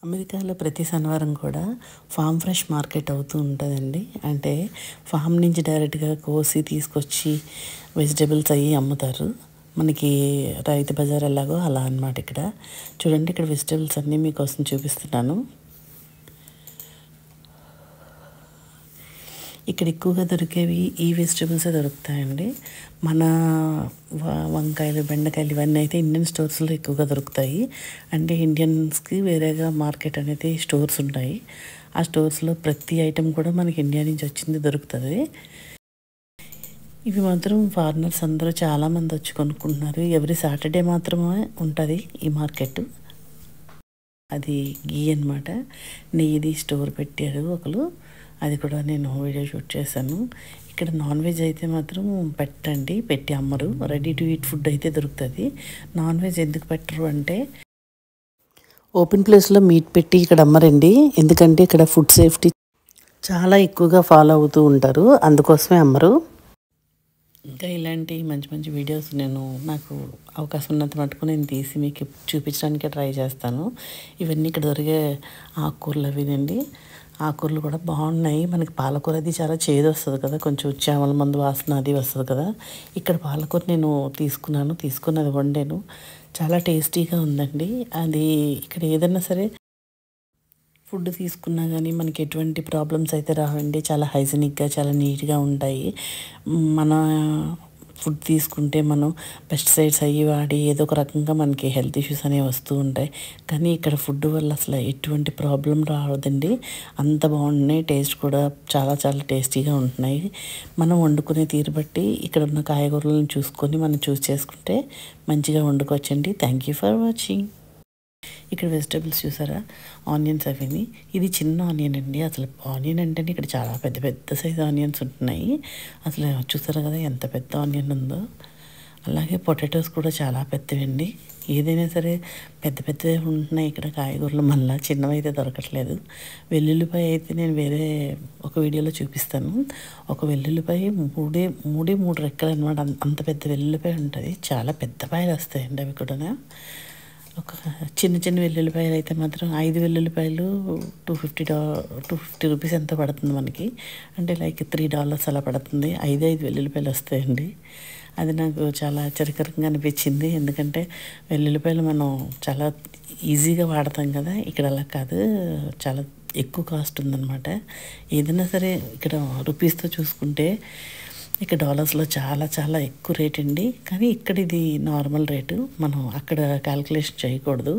అమెరికాలో ప్రతి శనివారం కూడా ఫామ్ ఫ్రెష్ మార్కెట్ అవుతూ ఉంటుందండి. అంటే ఫామ్ నుంచి డైరెక్ట్గా కోసి తీసుకొచ్చి వెజిటేబుల్స్ అవి అమ్ముతారు. మనకి రైతు బజార్ ఎలాగో అలా అన్నమాట. ఇక్కడ చూడండి, ఇక్కడ వెజిటేబుల్స్ అన్నీ మీకోసం చూపిస్తున్నాను. ఇక్కడ ఎక్కువగా దొరికేవి ఈ వెజిటేబుల్సే దొరుకుతాయండి. మన వంకాయలు, బెండకాయలు ఇవన్నీ అయితే ఇండియన్ స్టోర్స్లో ఎక్కువగా దొరుకుతాయి. అంటే ఇండియన్స్కి వేరేగా మార్కెట్ అనేది స్టోర్స్ ఉంటాయి. ఆ స్టోర్స్లో ప్రతి ఐటెం కూడా మనకి ఇండియా నుంచి వచ్చింది దొరుకుతుంది. ఇవి మాత్రం ఫారినర్స్ అందరూ చాలామంది వచ్చి కొనుక్కుంటున్నారు. ఎవ్రీ సాటర్డే మాత్రమే ఉంటుంది ఈ మార్కెట్. అది గీ అన్నమాట. నెయ్యిది స్టోర్ పెట్టారు ఒకరు, అది కూడా నేను వీడియో షూట్ చేశాను. ఇక్కడ నాన్ వెజ్ అయితే మాత్రం పెట్టి అమ్మరు. రెడీ టు ఈట్ ఫుడ్ అయితే దొరుకుతుంది. నాన్ వెజ్ ఎందుకు పెట్టరు అంటే ఓపెన్ ప్లేస్లో మీట్ పెట్టి ఇక్కడ అమ్మరండి. ఎందుకంటే ఇక్కడ ఫుడ్ సేఫ్టీ చాలా ఎక్కువగా ఫాలో అవుతూ ఉంటారు, అందుకోసమే అమ్మరు. ఇంకా ఇలాంటి మంచి మంచి వీడియోస్ నాకు అవకాశం ఉన్నంత మటుకు నేను తీసి మీకు చూపించడానికి ట్రై చేస్తాను. ఇవన్నీ ఇక్కడ దొరికే ఆకుకూరలు అవినండి. ఆకుకూరలు కూడా బాగున్నాయి. మనకి పాలకూర అది చాలా చేదు వస్తుంది కదా, కొంచెం చేమల మందు వాసన అది వస్తుంది కదా. ఇక్కడ పాలకూర నేను తీసుకుని అది వండాను. చాలా టేస్టీగా ఉందండి. అది ఇక్కడ ఏదైనా సరే ఫుడ్ తీసుకున్నా కానీ మనకి ఎటువంటి ప్రాబ్లమ్స్ అయితే రావండి. చాలా హైజీనిక్గా, చాలా నీట్గా ఉంటాయి. మన ఫుడ్ తీసుకుంటే మనం పెస్టిసైడ్స్ అయ్యి వాడి ఏదో ఒక రకంగా మనకి హెల్త్ ఇష్యూస్ అనేవి వస్తూ ఉంటాయి. కానీ ఇక్కడ ఫుడ్ వల్ల అసలు ఎటువంటి ప్రాబ్లం రావద్దండి. అంత బాగున్నాయి. టేస్ట్ కూడా చాలా చాలా టేస్టీగా ఉంటున్నాయి. మనం వండుకునే తీరు బట్టి ఇక్కడ ఉన్న కాయగూరలను చూసుకొని మనం చూస్ చేసుకుంటే మంచిగా వండుకోవచ్చండి. Thank you for watching. ఇక్కడ వెజిటేబుల్స్ చూసారా, ఆనియన్స్ అవిని. ఇది చిన్న ఆనియన్ అండి. అసలు ఆనియన్ అంటేనే ఇక్కడ చాలా పెద్ద పెద్ద సైజు ఆనియన్స్ ఉంటున్నాయి. అసలు చూసారా కదా ఎంత పెద్ద ఆనియన్ ఉందో. అలాగే పొటాటోస్ కూడా చాలా పెద్దవండి. ఏదైనా సరే పెద్ద పెద్దవి ఉంటున్నాయి ఇక్కడ కాయగూరలు. మళ్ళీ చిన్నవి అయితే దొరకట్లేదు. వెల్లుల్లిపాయ అయితే నేను వేరే ఒక వీడియోలో చూపిస్తాను. ఒక వెల్లుల్లిపాయ మూడు రెక్కలు అనమాట. అంత పెద్ద వెల్లుల్లిపాయ ఉంటుంది. చాలా పెద్ద పాయలు వస్తాయండి అవి కూడా. ఒక చిన్న చిన్న వెల్లుల్లిపాయలు అయితే మాత్రం 5 వెల్లుల్లిపాయలు $250 రూపీస్ ఎంత పడుతుంది మనకి. అంటే లైక్ $3 అలా పడుతుంది. 5 వెల్లుల్లిపాయలు వస్తాయండి. అది నాకు చాలా ఆశ్చర్యకరంగా అనిపించింది. ఎందుకంటే వెల్లుల్లిపాయలు మనం చాలా ఈజీగా వాడతాం కదా, ఇక్కడ అలా కాదు, చాలా ఎక్కువ కాస్ట్ ఉందన్నమాట. ఏదైనా సరే ఇక్కడ రూపీస్తో చూసుకుంటే ఇక్కడ డాలర్స్లో చాలా చాలా ఎక్కువ రేట్ అండి. కానీ ఇక్కడ ఇది నార్మల్ రేటు, మనం అక్కడ క్యాల్కులేషన్ చేయకూడదు.